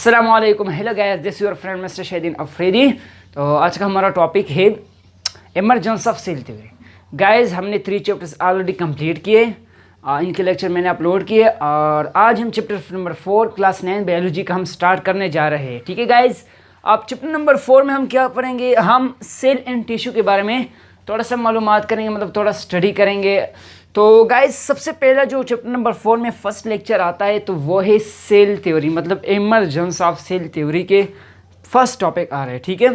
अस्सलाम वालेकुम, hello guys, this your friend mister Shahideen Afridi. तो आज का हमारा टॉपिक है emergence of cell theory. Guys, हमने 3 चैप्टर्स ऑलरेडी कंप्लीट किए, इनके लेक्चर मैंने अपलोड किए और आज हम चैप्टर नंबर 4 क्लास 9 बायोलॉजी का हम स्टार्ट करने जा रहे हैं। ठीक है गाइस, अब चैप्टर नंबर 4 में हम क्या पढ़ेंगे, हम सेल एंड टिश्यू के बारे में थोड़ा सा मालूमात करेंगे, मतलब थोड़ा स्टडी करेंगे। तो गाइस, सबसे पहला जो चैप्टर नंबर 4 में फर्स्ट लेक्चर आता है तो वो है सेल थ्योरी, मतलब इमरजेंस ऑफ सेल थ्योरी के फर्स्ट टॉपिक आ रहे हैं। ठीक है,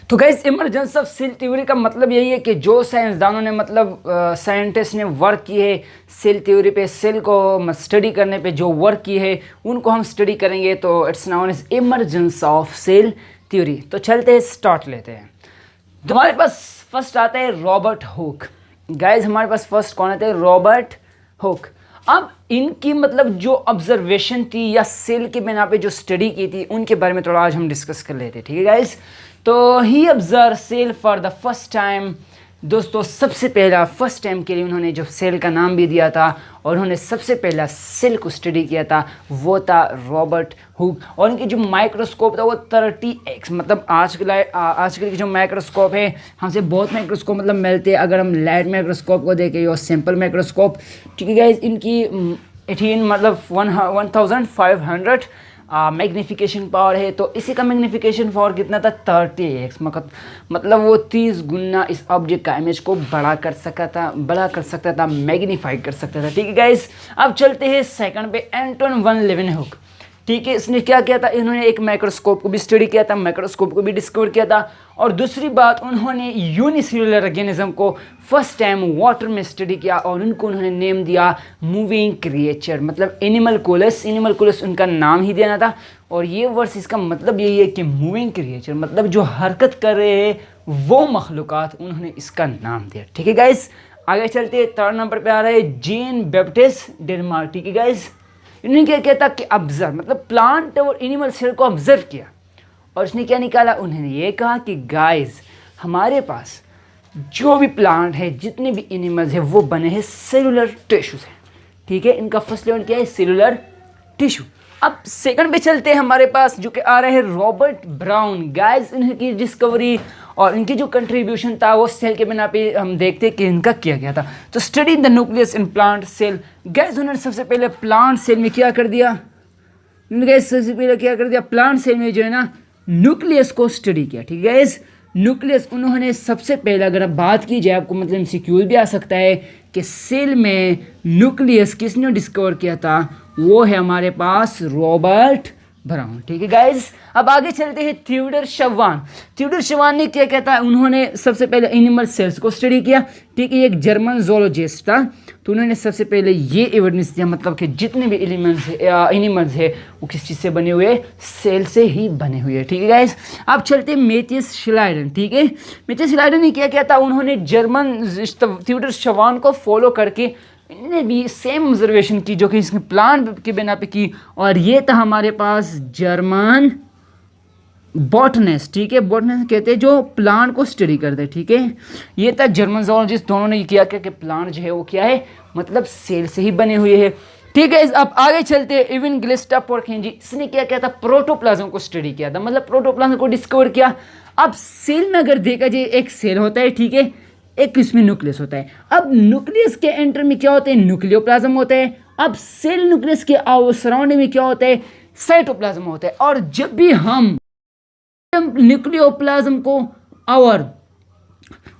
तो guys emergence of cell theory का मतलब यही है कि जो साइंसदानों ने, मतलब साइंटिस्ट ने वर्क की है सेल थ्योरी पे, सेल को स्टडी करने पे जो वर्क की है उनको हम स्टडी करेंगे, तो it's known as emergence of cell theory. तो चलते हैं, स्टार्ट लेते हैं। तो हमारे पास फर्स्ट आता है रॉबर्ट हुक। गाइज, हमारे पास फर्स्ट कौन आते हैं, रॉबर्ट हुक। अब इनकी मतलब जो ऑब्जर्वेशन थी या सेल के बिना पे जो स्टडी की थी उनके बारे में थोड़ा आज हम डिस्कस कर लेते हैं। ठीक है गाइज, तो he observe cell for the first time. दोस्तों, सबसे पहला फर्स्ट टाइम के लिए उन्होंने जो सेल का नाम भी दिया था और उन्होंने सबसे पहला सेल को स्टडी किया था वो था रॉबर्ट हुक। और उनकी जो माइक्रोस्कोप था वो 30x, मतलब आजकल की जो माइक्रोस्कोप है, हमसे बहुत माइक्रोस्कोप मतलब मिलते हैं। अगर हम लाइट माइक्रोस्कोप को देखें या सिंपल माइक्रोस्कोप, ठीक है गाइज, इनकी 18 मतलब 1500 मैग्नीफिकेशन पावर है। तो इसी का मैग्नीफिकेशन पावर कितना था, 30x, मतलब वो 30 गुना इस ऑब्जेक्ट का इमेज को बड़ा कर सकता था, मैग्नीफाई कर सकता था। ठीक है गाइस, अब चलते हैं सेकंड पे, एंटोन वन लेवेनहुक। ठीक है, इसने क्या किया था, इन्होंने एक माइक्रोस्कोप को भी स्टडी किया था, माइक्रोस्कोप को भी डिस्कवर किया था। और दूसरी बात, उन्होंने यूनिसेलुलर ऑर्गेनिज्म को फर्स्ट टाइम वाटर में स्टडी किया और उनको उन्होंने नेम दिया मूविंग क्रिएचर, मतलब एनिमल कोलस उनका नाम ही देना था। और ये वर्ड्स, इसका मतलब यही है कि मूविंग क्रिएचर मतलब जो हरकत कर रहे हैं वो मखलूक़ात, उन्होंने इसका नाम दिया। ठीक है गाइस, आगे चलते हैं, थर्ड नंबर पर आ रहा है जीन बैप्टिस्ट डेनमार्क। ठीक है गाइस, इन्होंने क्या किया था कि ऑब्जर्व, मतलब प्लांट और एनिमल सेल को ऑब्जर्व किया और इसने क्या निकाला, उन्होंने ये कहा कि गाइस, हमारे पास जो भी प्लांट है, जितने भी एनिमल्स हैं, वो बने हैं सेलुलर टिश्यू से। ठीक है, इनका फर्स्ट लेवल क्या है, सेलुलर टिश्यू। अब सेकंड पे चलते हैं, हमारे पास जो कि आ रहे हैं रॉबर्ट ब्राउन। गाइस, इनकी डिस्कवरी और इनकी जो कंट्रीब्यूशन था वो सेल के बिना पे हम देखते हैं कि इनका किया गया था। तो study the nucleus in plant cell. Guys, उन्होंने सबसे पहले प्लांट सेल में क्या कर दिया, प्लांट सेल में जो है ना न्यूक्लियस को स्टडी किया। ठीक है गाइस, न्यूक्लियस उन्होंने सबसे पहले, अगर अब बात की जाए, आपको मतलब एमसीक्यू भी आ सकता है कि सेल में न्यूक्लियस किसने डिस्कवर किया था, वो है हमारे पास रॉबर्ट ब्राउन। ठीक है गाइस, अब आगे चलते हैं, थियोडर शवान ने क्या कहता है, उन्होंने सबसे पहले एनिमल सेल्स को स्टडी किया। ठीक है, एक जर्मन जोलॉजिस्ट था, तो उन्होंने सबसे पहले ये एविडेंस दिया, मतलब कि जितने भी एनिमल्स है वो किस चीज़ से बने हुए, सेल से ही बने हुए। ठीक है गाइस, अब चलते हैं मैथियस श्लाइडन। ठीक है, मैथियस श्लाइडन ने क्या किया था, उन्होंने जर्मन थियोडर शवान को फॉलो करके इन्होंने भी सेम ऑब्जर्वेशन की जो कि इसके प्लांट के बिना पे की, और ये था हमारे पास जर्मन बॉटनिस्ट। ठीक है, बॉटनिस्ट कहते हैं जो प्लांट को स्टडी करते हैं। ठीक है, ये था जर्मन जोलॉजिस्ट, दोनों ने किया कि प्लांट जो है वो क्या है, मतलब सेल से ही बने हुए हैं। ठीक है, अब आगे चलते हैं, इवन ग्लिस्टा पोर्केंजी, इसने क्या किया था, प्रोटोप्लाज्म को स्टडी किया था, मतलब प्रोटोप्लाज्म को डिस्कवर किया। अब सेल में अगर देखा जाए, एक सेल होता है, ठीक है, एक इसमें न्यूक्लियस होता है। अब न्यूक्लियस के एंटर में क्या होता है, न्यूक्लियोप्लाज्म होता है। अब सेल न्यूक्लियस के सराउंडिंग में क्या होता है, साइटोप्लाज्म होता है। और जब भी हम न्यूक्लियोप्लाज्म को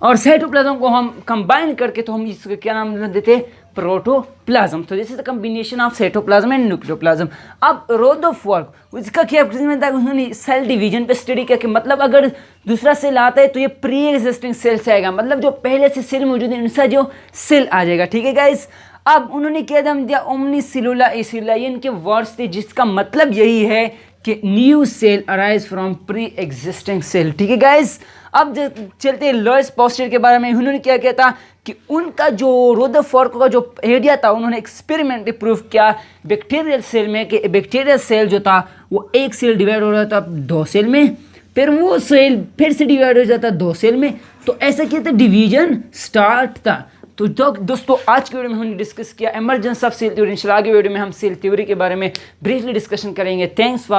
और साइटोप्लाज्म को हम कंबाइन करके, तो हम इसका क्या नाम देते हैं, प्रोटोप्लाज्म। तो this is the combination of cytoplasm and nucleoplasm. अब रदरफोर्ड, उसका क्या था, उन्होंने सेल डिवीजन पे स्टडी किया कि मतलब अगर दूसरा सेल आता है तो ये प्री एग्जिस्टिंग सेल से आएगा, मतलब जो पहले से सेल मौजूद है उनसा जो सेल आ जाएगा। ठीक है गाइस, अब उन्होंने क्या नाम दिया, ओमनी सेलुला एसिला, ये इनके वर्ड्स थे, जिसका मतलब यही है कि new cell arise from pre existing cell. ठीक है गाइस, अब चलते हैं लुईस पास्चर के बारे में। उन्होंने क्या किया था कि उनका जो रदरफोर्ड का जो आइडिया था, उन्होंने एक्सपेरिमेंटली प्रूफ किया बैक्टीरियल सेल में कि बैक्टीरियल सेल जो था वो एक सेल डिवाइड हो रहा था 2 सेल में, फिर वो सेल फिर से डिवाइड हो जाता 2 सेल में। तो ऐसा क्या था, डिवीजन स्टार्ट था। तो दोस्तों आज की वीडियो में हमने डिस्कस किया इमरजेंस ऑफ सेल थ्योरी। इंशाल्लाह आगे वीडियो में हम सेल थ्योरी के बारे में ब्रीफली डिस्कशन करेंगे। Thanks for